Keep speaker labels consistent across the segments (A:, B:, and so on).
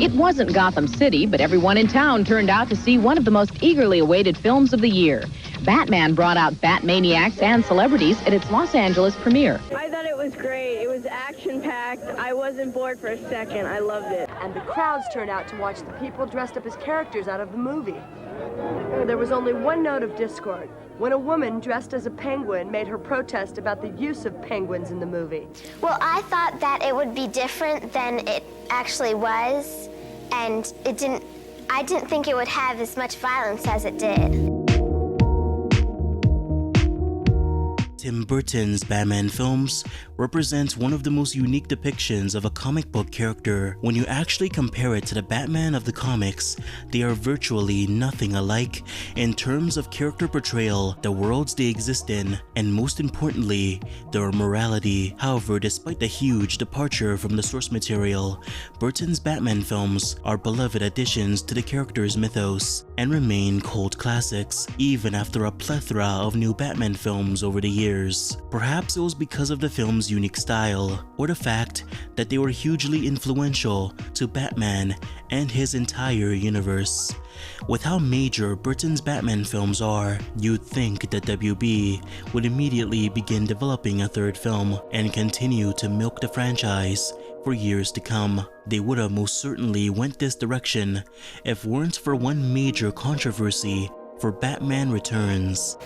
A: It wasn't Gotham City, but everyone in town turned out to see one of the most eagerly awaited films of the year. Batman brought out Batmaniacs and celebrities at its Los Angeles premiere.
B: I thought it was great. It was action-packed. I wasn't bored for a second. I loved it.
C: And the crowds turned out to watch the people dressed up as characters out of the movie. There was only one note of discord, when a woman dressed as a penguin made her protest about the use of penguins in the movie.
D: Well, I thought that it would be different than it actually was, and I didn't think it would have as much violence as it did.
E: Tim Burton's Batman films represent one of the most unique depictions of a comic book character. When you actually compare it to the Batman of the comics, they are virtually nothing alike in terms of character portrayal, the worlds they exist in, and most importantly, their morality. However, despite the huge departure from the source material, Burton's Batman films are beloved additions to the character's mythos and remain cult classics even after a plethora of new Batman films over the years. Perhaps it was because of the film's unique style, or the fact that they were hugely influential to Batman and his entire universe. With how major Burton's Batman films are, you'd think that WB would immediately begin developing a third film and continue to milk the franchise for years to come. They would have most certainly went this direction if weren't for one major controversy for Batman Returns.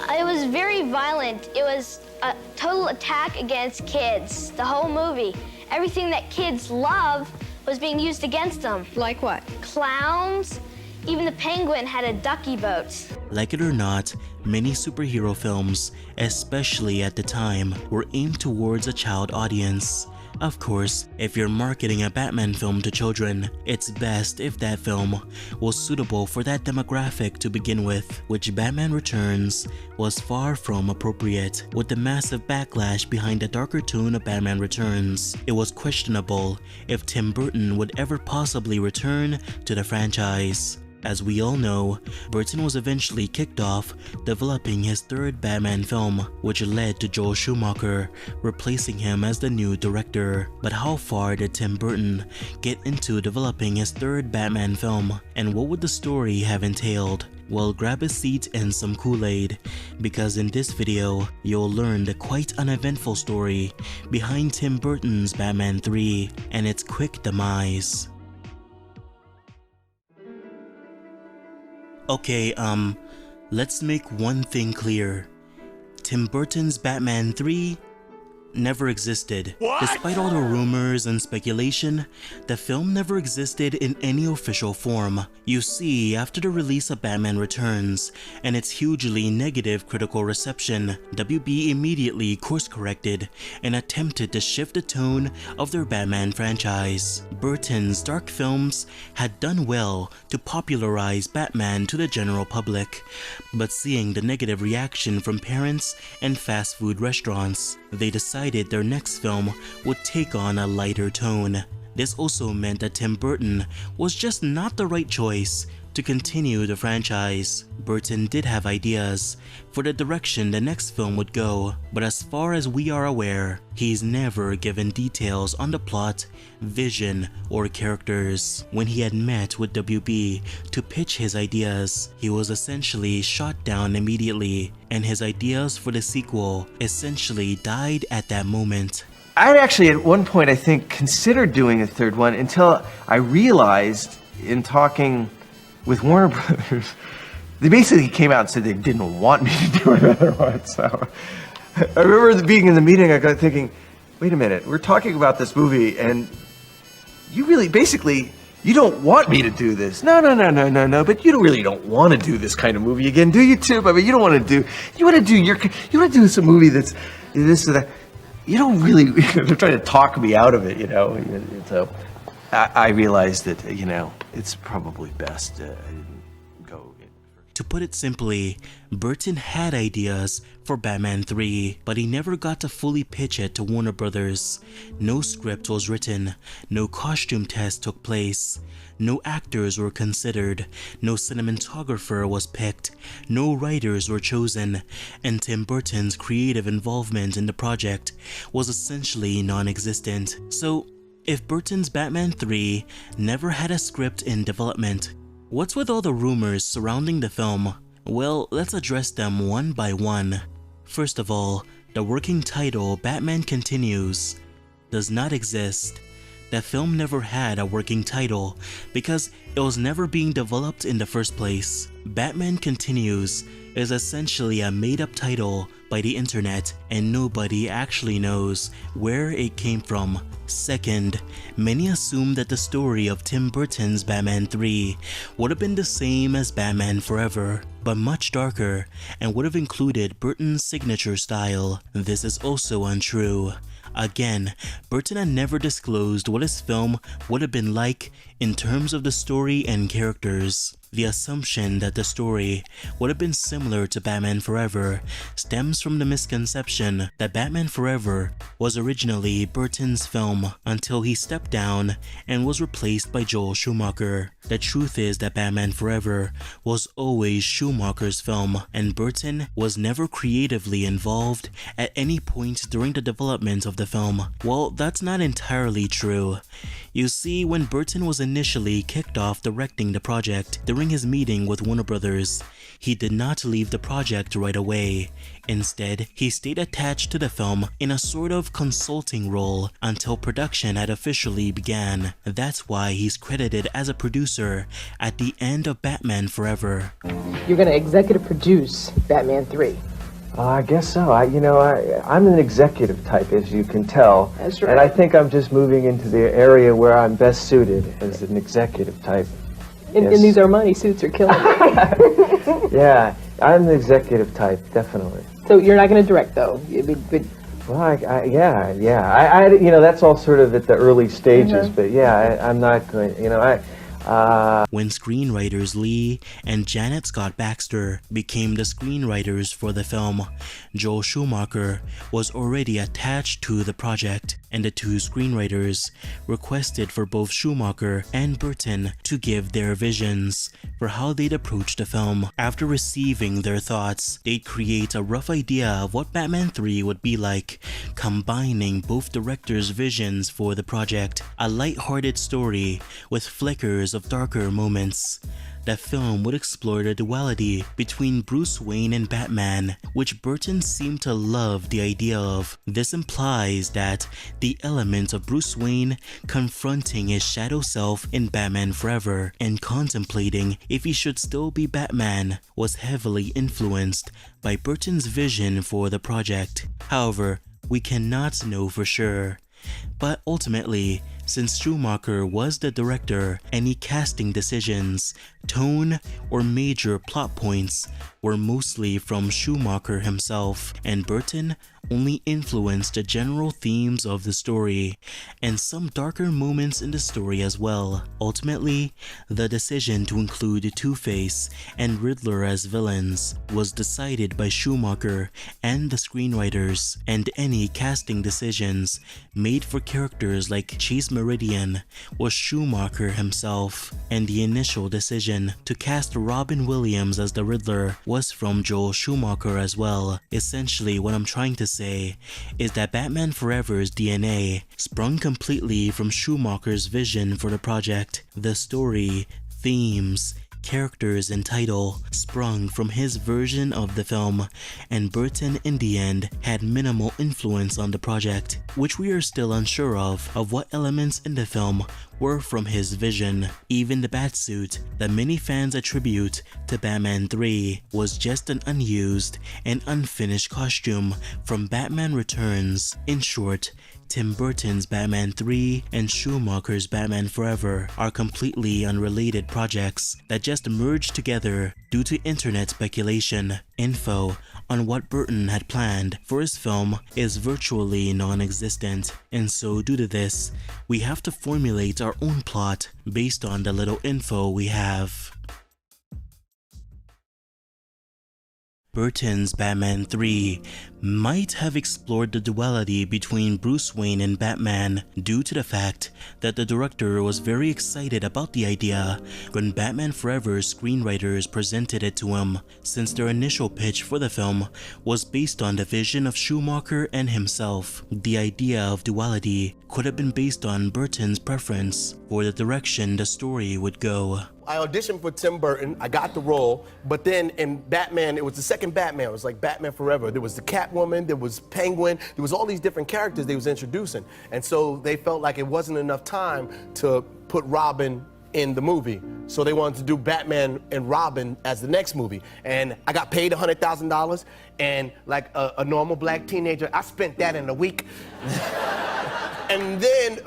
D: It was very violent. It was a total attack against kids, the whole movie. Everything that kids love was being used against them.
C: Like what?
D: Clowns. Even the penguin had a ducky boat.
E: Like it or not, many superhero films, especially at the time, were aimed towards a child audience. Of course, if you're marketing a Batman film to children, it's best if that film was suitable for that demographic to begin with, which Batman Returns was far from appropriate. With the massive backlash behind the darker tone of Batman Returns, it was questionable if Tim Burton would ever possibly return to the franchise. As we all know, Burton was eventually kicked off developing his third Batman film, which led to Joel Schumacher replacing him as the new director. But how far did Tim Burton get into developing his third Batman film, and what would the story have entailed? Well, grab a seat and some Kool-Aid, because in this video, you'll learn the quite uneventful story behind Tim Burton's Batman 3 and its quick demise. Okay, let's make one thing clear. Tim Burton's Batman 3 never existed. What? Despite all the rumors and speculation, the film never existed in any official form. You see, after the release of Batman Returns and its hugely negative critical reception, WB immediately course-corrected and attempted to shift the tone of their Batman franchise. Burton's dark films had done well to popularize Batman to the general public, but seeing the negative reaction from parents and fast food restaurants, they decided their next film would take on a lighter tone. This also meant that Tim Burton was just not the right choice to continue the franchise. Burton did have ideas for the direction the next film would go, but as far as we are aware, he's never given details on the plot, vision, or characters. When he had met with WB to pitch his ideas, he was essentially shot down immediately, and his ideas for the sequel essentially died at that moment.
F: I'd actually at one point, I think, considered doing a third one until I realized in talking with Warner Brothers, they basically came out and said they didn't want me to do another one. So I remember being in the meeting, I got thinking, wait a minute, we're talking about this movie and you really, basically, you don't want me to do this. No, but you really don't want to do this kind of movie again, do you, Tim? I mean, you don't want to do, you want to do some movie that's this or that. You don't really, they're trying to talk me out of it, you know. So I realized that, you know, it's probably best I didn't go.
E: To put it simply, Burton had ideas for Batman 3, but he never got to fully pitch it to Warner Brothers. No script was written, no costume test took place, no actors were considered, no cinematographer was picked, no writers were chosen, and Tim Burton's creative involvement in the project was essentially non-existent. So, If Burton's Batman 3 never had a script in development, what's with all the rumors surrounding the film? Well, let's address them one by one. First of all, the working title Batman Continues does not exist. The film never had a working title because it was never being developed in the first place. Batman Continues is essentially a made-up title by the internet and nobody actually knows where it came from. Second, many assume that the story of Tim Burton's Batman 3 would have been the same as Batman Forever, but much darker and would have included Burton's signature style. This is also untrue. Again, Burton had never disclosed what his film would have been like in terms of the story and characters. The assumption that the story would have been similar to Batman Forever stems from the misconception that Batman Forever was originally Burton's film until he stepped down and was replaced by Joel Schumacher. The truth is that Batman Forever was always Schumacher's film, and Burton was never creatively involved at any point during the development of the film. Well, that's not entirely true. You see, when Burton was initially kicked off directing the project during his meeting with Warner Brothers, he did not leave the project right away. Instead, he stayed attached to the film in a sort of consulting role until production had officially began. That's why he's credited as a producer at the end of Batman Forever.
G: You're gonna executive produce Batman 3.
F: I guess so. I'm an executive type, as you can tell.
G: That's right.
F: And I think I'm just moving into the area where I'm best suited as an executive type.
G: And these Armani suits are killing me.
F: Yeah, I'm the executive type, definitely.
G: So you're not gonna direct, though?
F: Well, that's all sort of at the early stages, but yeah, I'm not going,
E: When screenwriters Lee and Janet Scott Baxter became the screenwriters for the film, Joel Schumacher was already attached to the project, and the two screenwriters requested for both Schumacher and Burton to give their visions for how they'd approach the film. After receiving their thoughts, they'd create a rough idea of what Batman 3 would be like, combining both directors' visions for the project. A light-hearted story with flickers of darker moments. The film would explore the duality between Bruce Wayne and Batman, which Burton seemed to love the idea of. This implies that the element of Bruce Wayne confronting his shadow self in Batman Forever and contemplating if he should still be Batman was heavily influenced by Burton's vision for the project. However, we cannot know for sure. But ultimately, since Schumacher was the director, any casting decisions, tone, or major plot points were mostly from Schumacher himself, and Burton only influenced the general themes of the story, and some darker moments in the story as well. Ultimately, the decision to include Two-Face and Riddler as villains was decided by Schumacher and the screenwriters, and any casting decisions made for characters like Chase Meridian was Schumacher himself, and the initial decision to cast Robin Williams as the Riddler was from Joel Schumacher as well. Essentially, what I'm trying to say is that Batman Forever's DNA sprung completely from Schumacher's vision for the project. The story, themes, characters, and title sprung from his version of the film, and Burton in the end had minimal influence on the project, which we are still unsure of what elements in the film were from his vision. Even the Batsuit that many fans attribute to Batman 3 was just an unused and unfinished costume from Batman Returns. In short, Tim Burton's Batman 3 and Schumacher's Batman Forever are completely unrelated projects that just merged together due to internet speculation. Info on what Burton had planned for his film is virtually non-existent, and so due to this, we have to formulate our own plot based on the little info we have. Burton's Batman 3 might have explored the duality between Bruce Wayne and Batman due to the fact that the director was very excited about the idea when Batman Forever's screenwriters presented it to him, since their initial pitch for the film was based on the vision of Schumacher and himself. The idea of duality could have been based on Burton's preference for the direction the story would go.
H: I auditioned for Tim Burton, I got the role, but then in Batman, it was the second Batman, it was like Batman Forever. There was the Catwoman, there was Penguin, there was all these different characters they was introducing. And so they felt like it wasn't enough time to put Robin in the movie. So they wanted to do Batman and Robin as the next movie. And I got paid $100,000, and like a normal black teenager, I spent that in a week. And then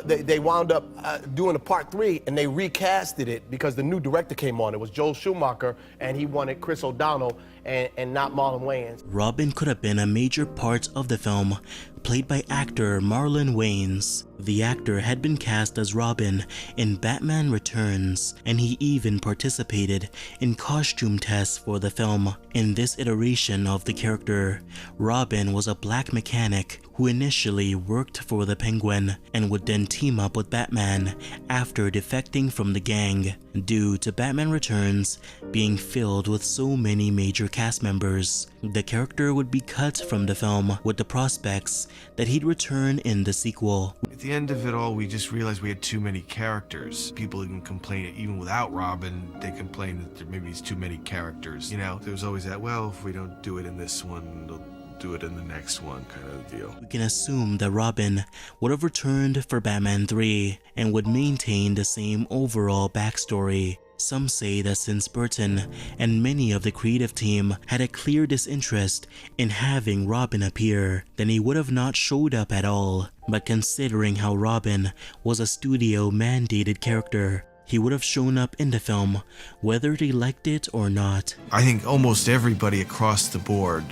H: they wound up doing a part 3, and they recasted it because the new director came on. It was Joel Schumacher, and he wanted Chris O'Donnell and not Marlon Wayans.
E: Robin could have been a major part of the film, played by actor Marlon Wayans. The actor had been cast as Robin in Batman Returns, and he even participated in costume tests for the film. In this iteration of the character, Robin was a black mechanic who initially worked for the Penguin and would then team up with Batman after defecting from the gang, due to Batman Returns being filled with so many major cast members. The character would be cut from the film with the prospects that he'd return in the sequel.
I: At the end of it all, we just realized we had too many characters. People even complain, even without Robin, they complain that there maybe is too many characters. You know, there was always that, well, if we don't do it in this one, they'll do it in the next one kind of deal.
E: We can assume that Robin would have returned for Batman 3 and would maintain the same overall backstory. Some say that since Burton and many of the creative team had a clear disinterest in having Robin appear, then he would have not showed up at all. But considering how Robin was a studio mandated character, he would have shown up in the film whether they liked it or not.
I: I think almost everybody across the board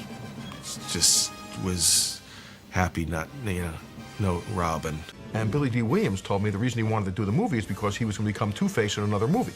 I: just was happy not, no Robin.
J: And Billy D. Williams told me the reason he wanted to do the movie is because he was going to become Two-Face in another movie.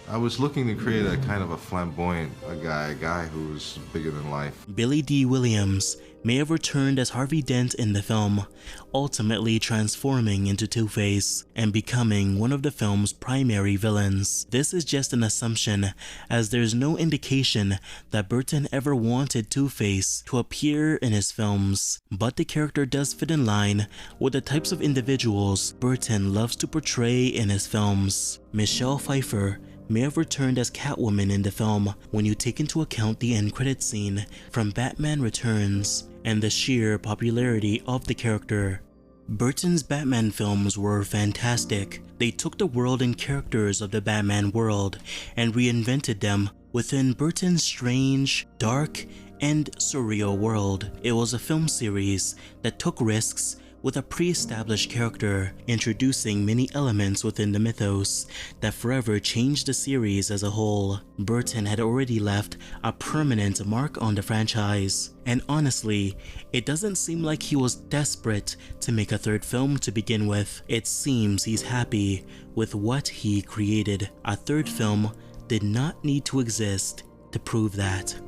K: I was looking to create a kind of a flamboyant guy who's bigger than life.
E: Billy D. Williams may have returned as Harvey Dent in the film, ultimately transforming into Two-Face and becoming one of the film's primary villains. This is just an assumption, as there's no indication that Burton ever wanted Two-Face to appear in his films, but the character does fit in line with the types of individuals Burton loves to portray in his films. Michelle Pfeiffer may have returned as Catwoman in the film when you take into account the end credit scene from Batman Returns and the sheer popularity of the character. Burton's Batman films were fantastic. They took the world and characters of the Batman world and reinvented them within Burton's strange, dark, and surreal world. It was a film series that took risks with a pre-established character, introducing many elements within the mythos that forever changed the series as a whole. Burton had already left a permanent mark on the franchise, and honestly, it doesn't seem like he was desperate to make a third film to begin with. It seems he's happy with what he created. A third film did not need to exist to prove that.